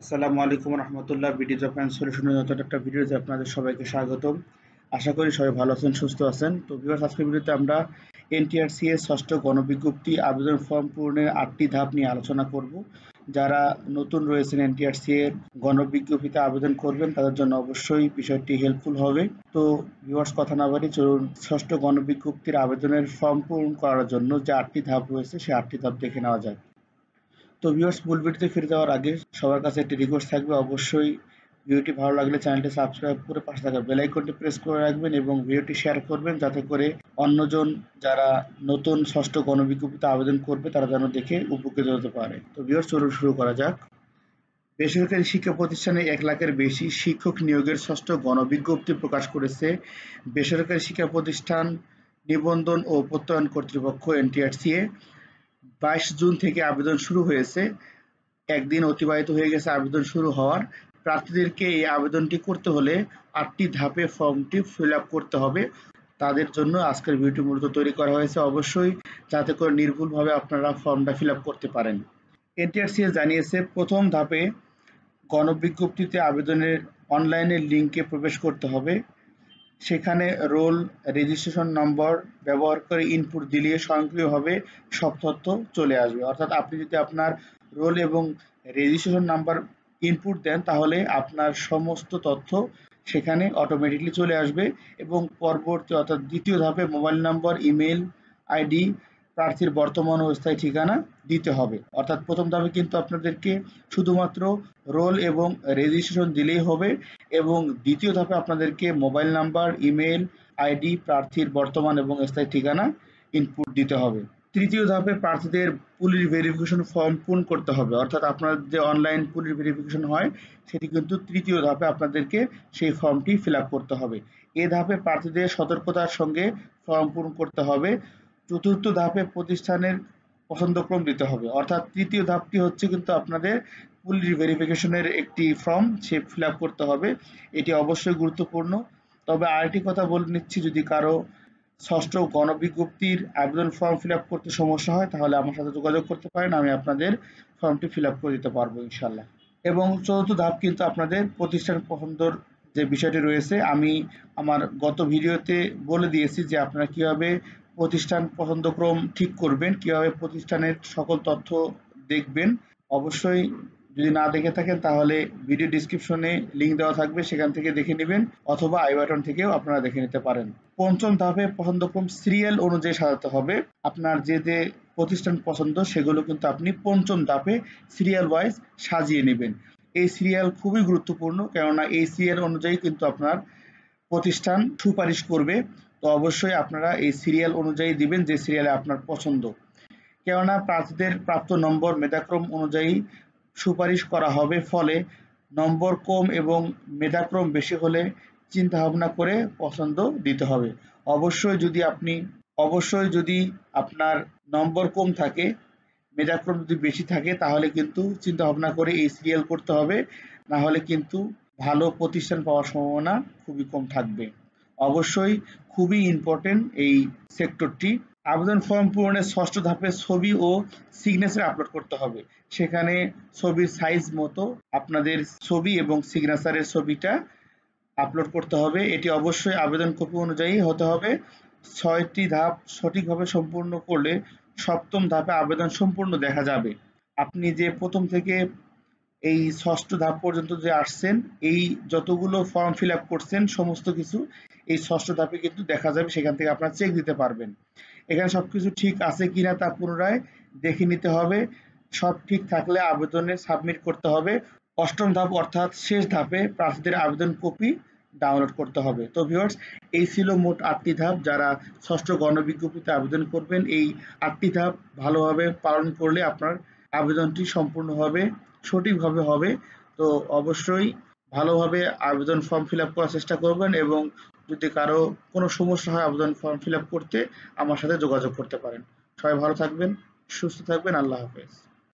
আসসালামু আলাইকুম রহমতুল্লাহ। BD job and সলিউশনের নতুন একটা ভিডিওতে আপনাদের সবাইকে স্বাগতম। আশা করি সবাই ভালো আছেন, সুস্থ আছেন। তো ভিউয়ার্স, আজকের ভিডিওতে আমরা এনটিআরসি এর ষষ্ঠ গণবিজ্ঞপ্তি আবেদন ফর্ম পূরণের 8টি ধাপ নিয়ে আলোচনা করব। যারা নতুন রয়েছেন এনটিআরসি এর গণবিজ্ঞপ্তিতে আবেদন করবেন তাদের জন্য অবশ্যই বিষয়টি হেল্পফুল হবে। তো ভিউয়ার্স, কথা না বাড়ি চলুন ষষ্ঠ গণবিজ্ঞপ্তির আবেদনের ফর্ম পূরণ করার জন্য যে 8টি ধাপ রয়েছে সেই 8টি ধাপ দেখে নেওয়া যাক। তো ভিউয়ার্স, মূল ভিডিওতে ফিরে যাওয়ার আগে সবার কাছে একটি রিকোয়েস্ট থাকবে, অবশ্যই ভিডিওটি ভালো লাগলে চ্যানেলটি সাবস্ক্রাইব করে পাশে থাকা বেল আইকনটি প্রেস করে রাখবেন এবং ভিডিওটি শেয়ার করবেন, যাতে করে অন্যজন যারা নতুন ষষ্ঠ গণবিজ্ঞপ্তিতে আবেদন করবে তারা যেন দেখে উপকৃত হতে পারে। তো ভিউয়ার্স, চলুন শুরু করা যাক। বেসরকারি শিক্ষা প্রতিষ্ঠানে 1 লাখের বেশি শিক্ষক নিয়োগের ষষ্ঠ গণবিজ্ঞপ্তি প্রকাশ করেছে বেসরকারি শিক্ষা প্রতিষ্ঠান নিবন্ধন ও প্রত্যয়ন কর্তৃপক্ষ এনটিআরসিএ। 22 জুন থেকে আবেদন শুরু হয়েছে। একদিন অতিবাহিত হয়ে গেছে আবেদন শুরু হওয়ার। প্রার্থীদেরকে এই আবেদনটি করতে হলে 8টি ধাপে ফর্মটি ফিল আপ করতে হবে। তাদের জন্য আজকের ভিডিওটি মূলত তৈরি করা হয়েছে, অবশ্যই যাতে করে নির্ভুলভাবে আপনারা ফর্মটা ফিল আপ করতে পারেন। এনটিআরসিএ জানিয়েছে, প্রথম ধাপে গণবিজ্ঞপ্তিতে আবেদনের অনলাইনের লিঙ্কে প্রবেশ করতে হবে। সেখানে রোল, রেজিস্ট্রেশন নম্বর ব্যবহার করে ইনপুট দিলে স্বয়ংক্রিয়ভাবে সব তথ্য চলে আসবে। অর্থাৎ আপনি যদি আপনার রোল এবং রেজিস্ট্রেশন নাম্বার ইনপুট দেন তাহলে আপনার সমস্ত তথ্য সেখানে অটোমেটিকলি চলে আসবে এবং পরবর্তী অর্থাৎ দ্বিতীয় ধাপে মোবাইল নম্বর, ইমেল আইডি, প্রার্থীর বর্তমান ও স্থায়ী ঠিকানা দিতে হবে। অর্থাৎ প্রথম ধাপে কিন্তু আপনাদেরকে শুধুমাত্র রোল এবং রেজিস্ট্রেশন দিলেই হবে এবং দ্বিতীয় ধাপে আপনাদেরকে মোবাইল নাম্বার, ইমেল আইডি, প্রার্থীর বর্তমান এবং স্থায়ী ঠিকানা ইনপুট দিতে হবে। তৃতীয় ধাপে প্রার্থীদের পুলিশ ভেরিফিকেশন ফর্ম পূরণ করতে হবে। অর্থাৎ আপনার যে অনলাইন পুলিশ ভেরিফিকেশন হয় সেটি কিন্তু তৃতীয় ধাপে আপনাদেরকে সেই ফর্মটি ফিল আপ করতে হবে। এ ধাপে প্রার্থীদের সতর্কতার সঙ্গে ফর্ম পূরণ করতে হবে। চতুর্থ ধাপে প্রতিষ্ঠানের পছন্দক্রম দিতে হবে। অর্থাৎ তৃতীয় ধাপটি হচ্ছে কিন্তু আপনাদের পুলিশ ভেরিফিকেশনের একটি ফর্ম সে ফিল আপ করতে হবে। এটি অবশ্যই গুরুত্বপূর্ণ। তবে আরেকটি কথা বলে নিচ্ছি, যদি কারো ষষ্ঠ গণবিজ্ঞপ্তির আবেদন ফর্ম ফিল আপ করতে সমস্যা হয় তাহলে আমার সাথে যোগাযোগ করতে পারেন, আমি আপনাদের ফর্মটি ফিল আপ করে দিতে পারবো ইনশাল্লাহ। এবং চতুর্থ ধাপ কিন্তু আপনাদের প্রতিষ্ঠান পছন্দর যে বিষয়টি রয়েছে, আমি আমার গত ভিডিওতে বলে দিয়েছি যে আপনারা কিভাবে প্রতিষ্ঠান পছন্দক্রম ঠিক করবেন, কিভাবে প্রতিষ্ঠানের সকল তথ্য দেখবেন। অবশ্যই যদি না দেখে থাকেন তাহলে ভিডিও ডিসক্রিপশনে লিঙ্ক দেওয়া থাকবে, সেখান থেকে দেখে নেবেন, অথবা আই বাটন থেকেও আপনারা দেখে নিতে পারেন। পঞ্চম ধাপে পছন্দক্রম সিরিয়াল অনুযায়ী সাজাতে হবে। আপনার যে যে প্রতিষ্ঠান পছন্দ সেগুলো কিন্তু আপনি পঞ্চম ধাপে সিরিয়াল ওয়াইজ সাজিয়ে নেবেন। এই সিরিয়াল খুবই গুরুত্বপূর্ণ, কেননা এই সিরিয়াল অনুযায়ী কিন্তু আপনার প্রতিষ্ঠান সুপারিশ করবে। তো অবশ্যই আপনারা এই সিরিয়াল অনুযায়ী দিবেন যে সিরিয়ালে আপনার পছন্দ, কেননা প্রার্থীদের প্রাপ্ত নম্বর মেধাক্রম অনুযায়ী সুপারিশ করা হবে। ফলে নম্বর কম এবং মেধাক্রম বেশি হলে চিন্তা ভাবনা করে পছন্দ দিতে হবে। অবশ্যই যদি আপনার নম্বর কম থাকে, মেধাক্রম যদি বেশি থাকে তাহলে কিন্তু চিন্তা ভাবনা করে এই সিরিয়াল করতে হবে, না হলে কিন্তু ভালো প্রতিষ্ঠান পাওয়ার সম্ভাবনা খুবই কম থাকবে। অবশ্যই খুবই ইম্পর্টেন্ট এই সেক্টরটি। আবেদন ফর্ম পূরণের ষষ্ঠ ধাপে ছবি ও সিগনেচার আপলোড করতে হবে। সেখানে ছবির সাইজ মতো আপনাদের ছবি এবং সিগনেচারের ছবিটা আপলোড করতে হবে। এটি অবশ্যই আবেদন কপি অনুযায়ী হতে হবে। 6টি ধাপ সঠিকভাবে সম্পূর্ণ করলে সপ্তম ধাপে আবেদন সম্পূর্ণ দেখা যাবে। আপনি যে প্রথম থেকে এই ষষ্ঠ ধাপ পর্যন্ত যে আসছেন, এই যতগুলো ফর্ম ফিল আপ করছেন সমস্ত কিছু এই ষষ্ঠ ধাপে কিন্তু দেখা যাবে, সেখান থেকে আপনারা চেক দিতে পারবেন এখানে সবকিছু ঠিক আছে কিনা তা পুনরায় দেখে নিতে হবে। সব ঠিক থাকলে আবেদনে সাবমিট করতে হবে। অষ্টম ধাপ অর্থাৎ শেষ ধাপে প্রার্থীদের আবেদন কপি ডাউনলোড করতে হবে। তো ভিউয়ার্স, এই ছিল মোট 8টি ধাপ। যারা ষষ্ঠ গণবিজ্ঞপ্তিতে আবেদন করবেন এই 8টি ধাপ ভালোভাবে পালন করলে আপনার আবেদনটি সম্পূর্ণভাবে সঠিকভাবে হবে। তো অবশ্যই ভালোভাবে আবেদন ফর্ম ফিল আপ করার চেষ্টা করবেন এবং যদি কারো কোনো সমস্যা হয় আবেদন ফর্ম ফিল আপ করতে আমার সাথে যোগাযোগ করতে পারেন। সবাই ভালো থাকবেন, সুস্থ থাকবেন। আল্লাহ হাফেজ।